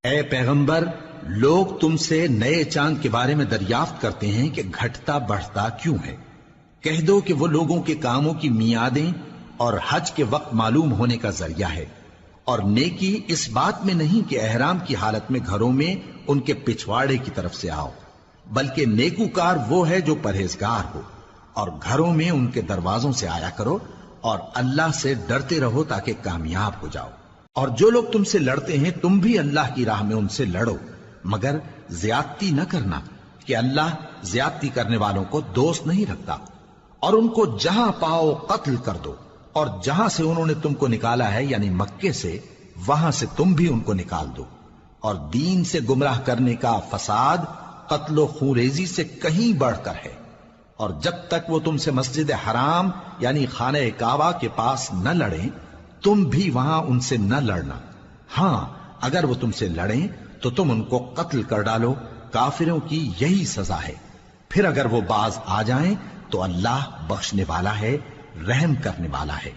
اے پیغمبر، لوگ تم سے نئے چاند کے بارے میں دریافت کرتے ہیں کہ گھٹتا بڑھتا کیوں ہے۔ کہہ دو کہ وہ لوگوں کے کاموں کی میعادیں اور حج کے وقت معلوم ہونے کا ذریعہ ہے، اور نیکی اس بات میں نہیں کہ احرام کی حالت میں گھروں میں ان کے پچھواڑے کی طرف سے آؤ، بلکہ نیکوکار وہ ہے جو پرہیزگار ہو، اور گھروں میں ان کے دروازوں سے آیا کرو، اور اللہ سے ڈرتے رہو تاکہ کامیاب ہو جاؤ۔ اور جو لوگ تم سے لڑتے ہیں تم بھی اللہ کی راہ میں ان سے لڑو، مگر زیادتی نہ کرنا، کہ اللہ زیادتی کرنے والوں کو دوست نہیں رکھتا۔ اور ان کو جہاں پاؤ قتل کر دو، اور جہاں سے انہوں نے تم کو نکالا ہے یعنی مکے سے، وہاں سے تم بھی ان کو نکال دو۔ اور دین سے گمراہ کرنے کا فساد قتل و خونریزی سے کہیں بڑھ کر ہے۔ اور جب تک وہ تم سے مسجد حرام یعنی خانہ کعبہ کے پاس نہ لڑیں، تم بھی وہاں ان سے نہ لڑنا۔ ہاں، اگر وہ تم سے لڑیں تو تم ان کو قتل کر ڈالو، کافروں کی یہی سزا ہے۔ پھر اگر وہ باز آ جائیں تو اللہ بخشنے والا ہے، رحم کرنے والا ہے۔